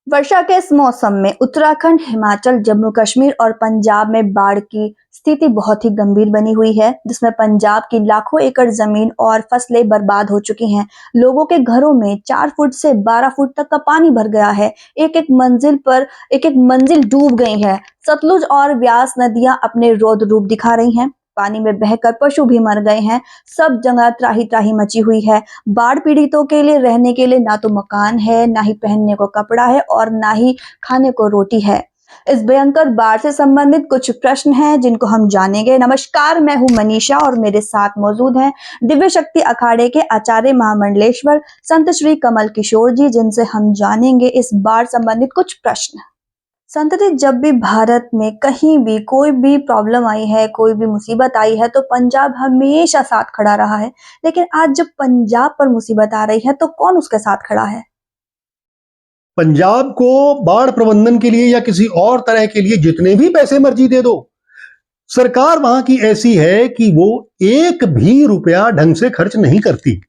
वर्षा के इस मौसम में उत्तराखंड, हिमाचल, जम्मू कश्मीर और पंजाब में बाढ़ की स्थिति बहुत ही गंभीर बनी हुई है, जिसमें पंजाब की लाखों एकड़ जमीन और फसलें बर्बाद हो चुकी हैं। लोगों के घरों में 4 फुट से 12 फुट तक का पानी भर गया है। एक-एक मंजिल डूब गई है। सतलुज और ब्यास नदियां अपने रौद्र रूप दिखा रही हैं। पानी में बहकर पशु भी मर गए हैं। सब जगह त्राही-त्राही मची हुई है। बाढ़ पीड़ितों के लिए रहने के लिए ना तो मकान है, ना ही पहनने को कपड़ा है और ना ही खाने को रोटी है। इस भयंकर बाढ़ से संबंधित कुछ प्रश्न हैं जिनको हम जानेंगे। नमस्कार, मैं हूं मनीषा और मेरे साथ मौजूद हैं दिव्य शक्ति अखाड़े के आचार्य महामंडलेश्वर संत श्री कमल किशोर जी, जिनसे हम जानेंगे इस बाढ़ संबंधित कुछ प्रश्न। संत जी, जब भी भारत में कहीं भी कोई भी प्रॉब्लम आई है, कोई भी मुसीबत आई है, तो पंजाब हमेशा साथ खड़ा रहा है। लेकिन आज जब पंजाब पर मुसीबत आ रही है, तो कौन उसके साथ खड़ा है? पंजाब को बाढ़ प्रबंधन के लिए या किसी और तरह के लिए जितने भी पैसे मर्जी दे दो, सरकार वहां की ऐसी है कि वो एक भी रुपया ढंग से खर्च नहीं करती।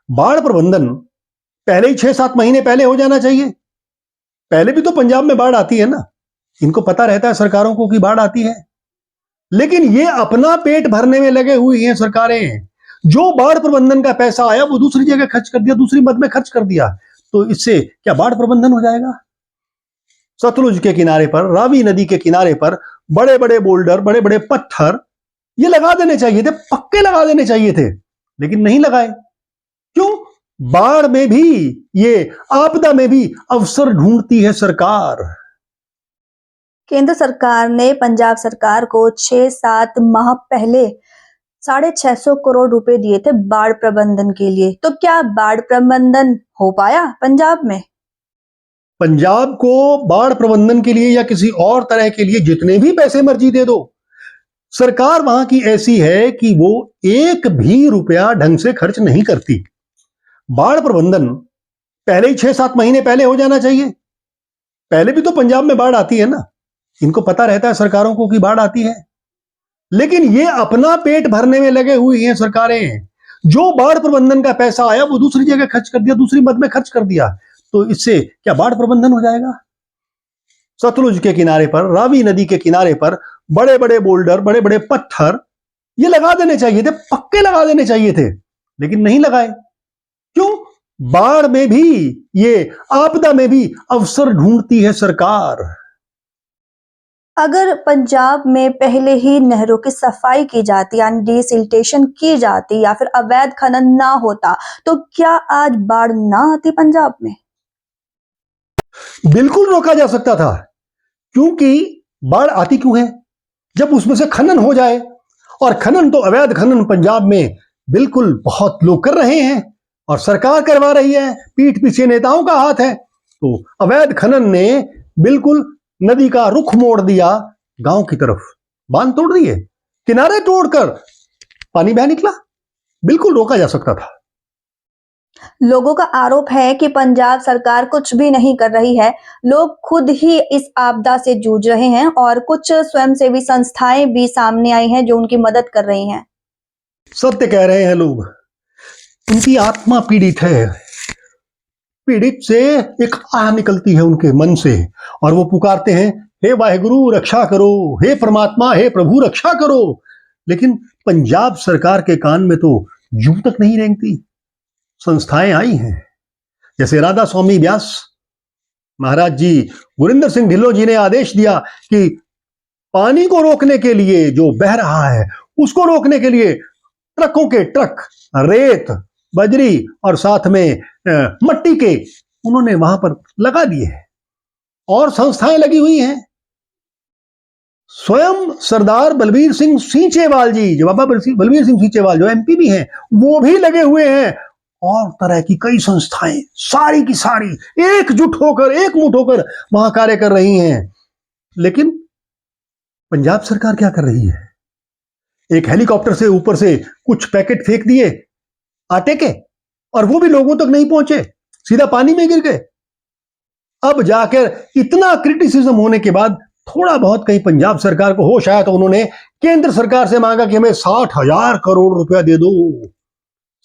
बाढ़ प्रबंधन पहले ही 6-7 महीने पहले हो जाना चाहिए। पहले भी तो पंजाब में बाढ़ आती है ना, इनको पता रहता है सरकारों को कि बाढ़ आती है, लेकिन ये अपना पेट भरने में लगे हुई हैं सरकारें। जो बाढ़ प्रबंधन का पैसा आया वो दूसरी जगह खर्च कर दिया, दूसरी मद में खर्च कर दिया। तो इससे क्या बाढ़ प्रबंधन हो जाएगा? सतलुज के किनारे पर, रावी नदी के किनारे पर बड़े बड़े बोल्डर, बड़े बड़े पत्थर ये लगा देने चाहिए थे, पक्के लगा देने चाहिए थे, लेकिन नहीं लगाए। क्यों? बाढ़ में भी, ये आपदा में भी अवसर ढूंढती है सरकार। केंद्र सरकार ने पंजाब सरकार को 6-7 माह पहले 650 करोड़ रुपए दिए थे बाढ़ प्रबंधन के लिए। तो क्या बाढ़ प्रबंधन हो पाया पंजाब में? पंजाब को बाढ़ प्रबंधन के लिए या किसी और तरह के लिए जितने भी पैसे मर्जी दे दो, सरकार वहां की ऐसी है कि वो एक भी रुपया ढंग से खर्च नहीं करती। बाढ़ प्रबंधन पहले ही 6-7 महीने पहले हो जाना चाहिए। पहले भी तो पंजाब में बाढ़ आती है ना, इनको पता रहता है सरकारों को कि बाढ़ आती है, लेकिन ये अपना पेट भरने में लगे हुई हैं सरकारें। जो बाढ़ प्रबंधन का पैसा आया वो दूसरी जगह खर्च कर दिया, दूसरी मद में खर्च कर दिया। तो इससे क्या बाढ़ प्रबंधन हो जाएगा? सतलुज के किनारे पर, रावी नदी के किनारे पर बड़े बड़े बोल्डर, बड़े बड़े पत्थर ये लगा देने चाहिए थे, पक्के लगा देने चाहिए थे, लेकिन नहीं लगाए। क्यों? बाढ़ में भी, ये आपदा में भी अवसर ढूंढती है सरकार। अगर पंजाब में पहले ही नहरों की सफाई की जाती, यानी डिसिल्टेशन की जाती या फिर अवैध खनन ना होता, तो क्या आज बाढ़ ना आती पंजाब में? बिल्कुल रोका जा सकता था। क्योंकि बाढ़ आती क्यों है? जब उसमें से खनन हो जाए, और खनन तो अवैध खनन पंजाब में बिल्कुल बहुत लोग कर रहे हैं और सरकार करवा रही है, पीठ पीछे नेताओं का हाथ है। तो अवैध खनन ने बिल्कुल नदी का रुख मोड़ दिया गांव की तरफ, बांध तोड़ दिए, किनारे तोड़कर पानी बह निकला। बिल्कुल रोका जा सकता था। लोगों का आरोप है कि पंजाब सरकार कुछ भी नहीं कर रही है। लोग खुद ही इस आपदा से जूझ रहे हैं और कुछ स्वयंसेवी संस्थाएं भी सामने आई हैं जो उनकी मदद कर रही हैं। सत्य कह रहे हैं लोग, उनकी आत्मा पीड़ित है। पीड़ित से एक आह निकलती है उनके मन से और वो पुकारते हैं, हे वाहेगुरु रक्षा करो, हे परमात्मा, हे प्रभु रक्षा करो। लेकिन पंजाब सरकार के कान में तो यूं तक नहीं रेंगती। संस्थाएं आई हैं, जैसे राधा स्वामी व्यास महाराज जी, गुरिंदर सिंह ढिल्लों जी ने आदेश दिया कि पानी को रोकने के लिए, जो बह रहा है उसको रोकने के लिए ट्रकों के ट्रक रेत, बजरी और साथ में मट्टी के उन्होंने वहां पर लगा दिए हैं और संस्थाएं लगी हुई हैं। स्वयं सरदार बलबीर सिंह सींचेवाल जी, जो बाबा बलबीर सिंह सींचेवाल जो एमपी भी हैं, वो भी लगे हुए हैं। और तरह की कई संस्थाएं सारी की सारी एकजुट होकर, एकमुठ होकर वहां कार्य कर रही हैं। लेकिन पंजाब सरकार क्या कर रही है? एक हेलीकॉप्टर से ऊपर से कुछ पैकेट फेंक दिए आटे के, और वो भी लोगों तक नहीं पहुंचे, सीधा पानी में गिर गए। अब जाकर इतना क्रिटिसिज्म होने के बाद थोड़ा बहुत कहीं पंजाब सरकार को होश आया तो उन्होंने केंद्र सरकार से मांगा कि हमें 60,000 करोड़ रुपया दे दो।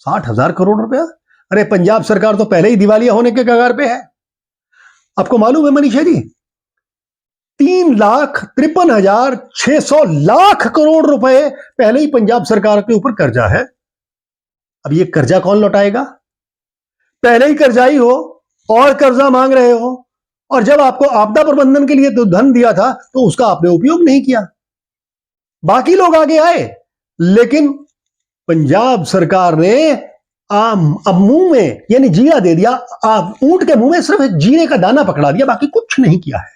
60,000 करोड़ रुपया? अरे पंजाब सरकार तो पहले ही दिवालिया होने के कगार पे है। आपको मालूम है मनीषा जी, 3,53,600 करोड़ रुपए पहले ही पंजाब सरकार के ऊपर कर्जा है। अब ये कर्जा कौन लौटाएगा? पहले ही कर्जाई हो और कर्जा मांग रहे हो, और जब आपको आपदा प्रबंधन के लिए तो धन दिया था तो उसका आपने उपयोग नहीं किया। बाकी लोग आगे आए, लेकिन पंजाब सरकार ने अब मुंह में यानी जीरा दे दिया। ऊंट के मुंह में सिर्फ एक जीरे का दाना पकड़ा दिया, बाकी कुछ नहीं किया है।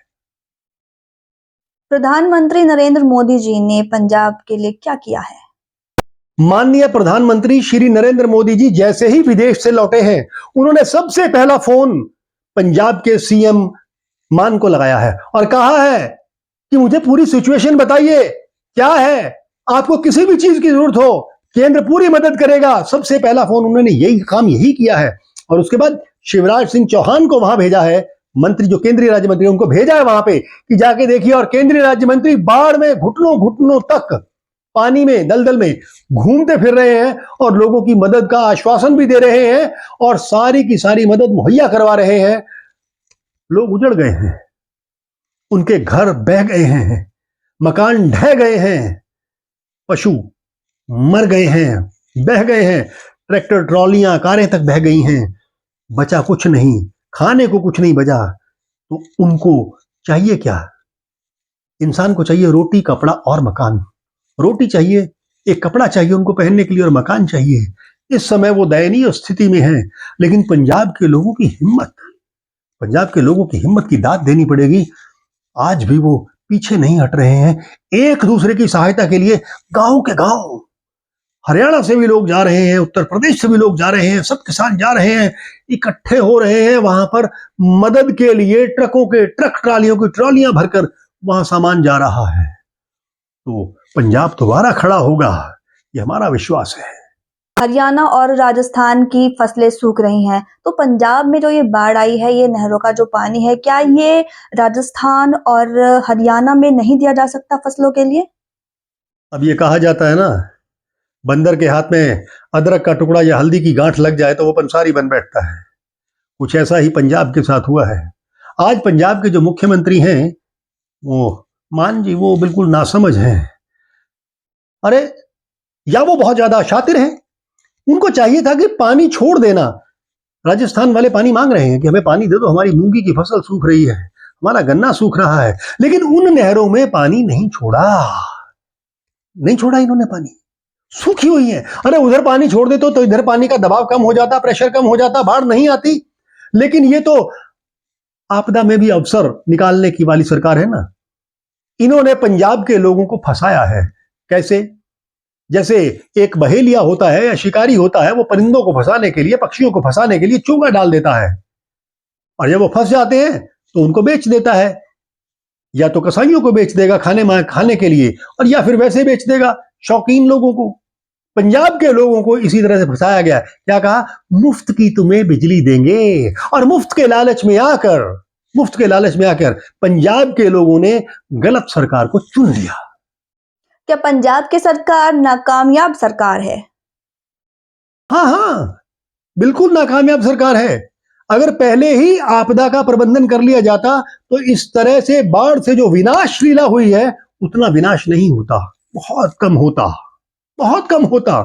प्रधानमंत्री नरेंद्र मोदी जी ने पंजाब के लिए क्या किया है? माननीय प्रधानमंत्री श्री नरेंद्र मोदी जी जैसे ही विदेश से लौटे हैं, उन्होंने सबसे पहला फोन पंजाब के सीएम मान को लगाया है और कहा है कि मुझे पूरी सिचुएशन बताइए, क्या है, आपको किसी भी चीज की जरूरत हो, केंद्र पूरी मदद करेगा। सबसे पहला फोन उन्होंने यही किया है। और उसके बाद शिवराज सिंह चौहान को वहां भेजा है, मंत्री जो केंद्रीय राज्य मंत्री, उनको भेजा है वहां पे कि जाके देखिए। और केंद्रीय राज्य मंत्री बाढ़ में घुटनों तक पानी में दलदल में घूमते फिर रहे हैं और लोगों की मदद का आश्वासन भी दे रहे हैं और सारी की सारी मदद मुहैया करवा रहे हैं। लोग उजड़ गए हैं, उनके घर बह गए हैं, मकान ढह गए हैं, पशु मर गए हैं, बह गए हैं, ट्रैक्टर ट्रॉलियां कारें तक बह गई हैं, बचा कुछ नहीं, खाने को कुछ नहीं बचा। तो उनको चाहिए क्या? इंसान को चाहिए रोटी, कपड़ा और मकान। रोटी चाहिए, एक कपड़ा चाहिए उनको पहनने के लिए और मकान चाहिए। इस समय वो दयनीय स्थिति में है, लेकिन पंजाब के लोगों की हिम्मत की दाद देनी पड़ेगी। आज भी वो पीछे नहीं हट रहे हैं। एक दूसरे की सहायता के लिए गांव के गांव, हरियाणा से भी लोग जा रहे हैं, उत्तर प्रदेश से भी लोग जा रहे हैं, सब किसान जा रहे हैं, इकट्ठे हो रहे हैं वहां पर मदद के लिए। ट्रक ट्रालियों की ट्रॉलियां भरकर वहां सामान जा रहा है। तो पंजाब दोबारा खड़ा होगा, ये हमारा विश्वास है। हरियाणा और राजस्थान की फसलें सूख रही हैं, तो पंजाब में जो ये बाढ़ आई है, ये नहरों का जो पानी है, क्या ये राजस्थान और हरियाणा में नहीं दिया जा सकता फसलों के लिए? अब ये कहा जाता है ना, बंदर के हाथ में अदरक का टुकड़ा या हल्दी की गांठ लग जाए तो वो पंसारी बन बैठता है। कुछ ऐसा ही पंजाब के साथ हुआ है। आज पंजाब के जो मुख्यमंत्री हैं, वो मान जी, वो बिल्कुल नासमझ हैं। अरे, या वो बहुत ज्यादा शातिर हैं, उनको चाहिए था कि पानी छोड़ देना। राजस्थान वाले पानी मांग रहे हैं कि हमें पानी दे दो, हमारी मूंगी की फसल सूख रही है, हमारा गन्ना सूख रहा है, लेकिन उन नहरों में पानी नहीं छोड़ा इन्होंने, पानी सूखी हुई है। अरे उधर पानी छोड़ दे तो इधर पानी का दबाव कम हो जाता, प्रेशर कम हो जाता, बाढ़ नहीं आती। लेकिन ये तो आपदा में भी अवसर निकालने की वाली सरकार है ना। इन्होंने पंजाब के लोगों को फंसाया है। कैसे? जैसे एक बहेलिया होता है या शिकारी होता है, वो परिंदों को फंसाने के लिए, पक्षियों को फंसाने के लिए चोगा डाल देता है, और जब वो फंस जाते हैं तो उनको बेच देता है। या तो कसाईयों को बेच देगा खाने के लिए, और या फिर वैसे बेच देगा शौकीन लोगों को। पंजाब के लोगों को इसी तरह से फंसाया गया। क्या कहा? मुफ्त की तुम्हें बिजली देंगे। और मुफ्त के लालच में आकर पंजाब के लोगों ने गलत सरकार को चुन लिया। क्या पंजाब की सरकार नाकामयाब सरकार है? हाँ, बिल्कुल नाकामयाब सरकार है। अगर पहले ही आपदा का प्रबंधन कर लिया जाता तो इस तरह से बाढ़ से जो विनाश लीला हुई है, उतना विनाश नहीं होता, बहुत कम होता।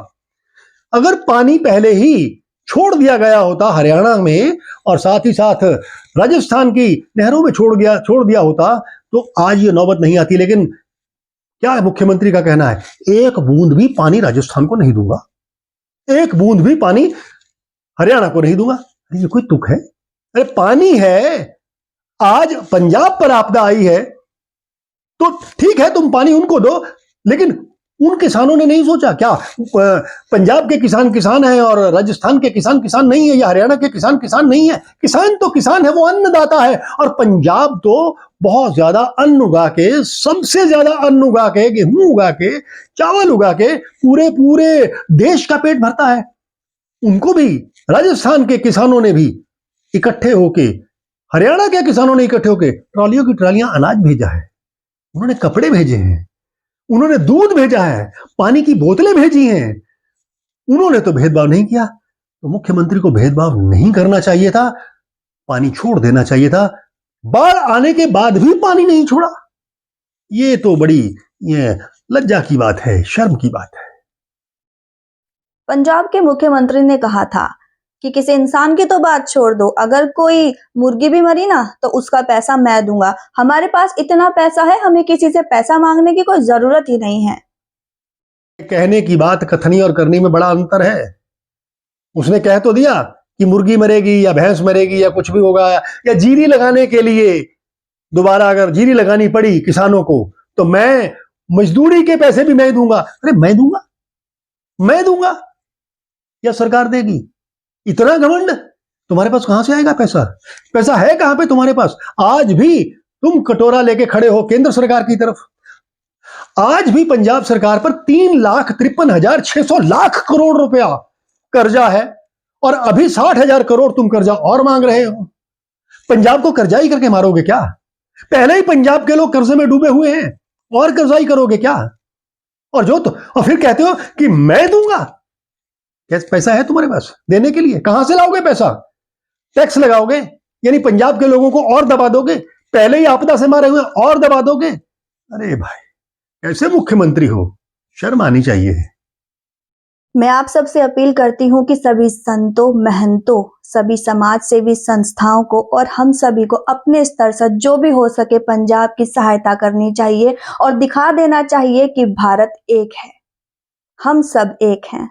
अगर पानी पहले ही छोड़ दिया गया होता हरियाणा में, और साथ ही साथ राजस्थान की नहरों में छोड़ दिया होता, तो आज ये नौबत नहीं आती। लेकिन क्या है मुख्यमंत्री का कहना है? एक बूंद भी पानी राजस्थान को नहीं दूंगा, एक बूंद भी पानी हरियाणा को नहीं दूंगा। अरे ये कोई तुक है? अरे पानी है, आज पंजाब पर आपदा आई है तो ठीक है, तुम पानी उनको दो, लेकिन उन किसानों ने नहीं सोचा क्या पंजाब के किसान हैं और राजस्थान के किसान नहीं है, या हरियाणा के किसान नहीं है? किसान तो किसान है, वो अन्नदाता है। और पंजाब तो बहुत ज्यादा अन्न उगा के, सबसे ज्यादा अन्न उगा के, गेहूं उगा के, चावल उगा के पूरे देश का पेट भरता है। उनको भी राजस्थान के किसानों ने भी इकट्ठे होके, हरियाणा के किसानों ने इकट्ठे होके ट्रॉलियों की ट्रॉलियां अनाज भेजा है, उन्होंने कपड़े भेजे हैं, उन्होंने दूध भेजा है, पानी की बोतलें भेजी हैं। उन्होंने तो भेदभाव नहीं किया। तो मुख्यमंत्री को भेदभाव नहीं करना चाहिए था, पानी छोड़ देना चाहिए था। बाढ़ आने के बाद भी पानी नहीं छोड़ा। ये तो बड़ी ये लज्जा की बात है, शर्म की बात है। पंजाब के मुख्यमंत्री ने कहा था कि किसी इंसान की तो बात छोड़ दो, अगर कोई मुर्गी भी मरी ना तो उसका पैसा मैं दूंगा। हमारे पास इतना पैसा है, हमें किसी से पैसा मांगने की कोई जरूरत ही नहीं है। कहने की बात, कथनी और करनी में बड़ा अंतर है। उसने कह तो दिया कि मुर्गी मरेगी या भैंस मरेगी या कुछ भी होगा, या जीरी लगाने के लिए दोबारा अगर जीरी लगानी पड़ी किसानों को तो मैं मजदूरी के पैसे भी मैं दूंगा। अरे मैं दूंगा या सरकार देगी? इतना घमंड तुम्हारे पास कहां से आएगा? पैसा है कहां पे तुम्हारे पास? आज भी तुम कटोरा लेके खड़े हो केंद्र सरकार की तरफ। आज भी पंजाब सरकार पर 3,53,600 करोड़ रुपया कर्जा है और अभी 60,000 करोड़ तुम कर्जा और मांग रहे हो। पंजाब को कर्जाई करके मारोगे क्या? पहले ही पंजाब के लोग कर्जे में डूबे हुए हैं, और कर्जाई करोगे क्या? और फिर कहते हो कि मैं दूंगा। कैसे पैसा है तुम्हारे पास देने के लिए? कहां से लाओगे पैसा? टैक्स लगाओगे यानी पंजाब के लोगों को और दबा दोगे? पहले ही आपदा से मारे हुए और दबा दोगे? अरे भाई, कैसे मुख्यमंत्री हो? शर्म आनी चाहिए। मैं आप सबसे अपील करती हूँ कि सभी संतों, महंतों, सभी समाज सेवी संस्थाओं को और हम सभी को अपने स्तर से जो भी हो सके पंजाब की सहायता करनी चाहिए और दिखा देना चाहिए कि भारत एक है, हम सब एक हैं।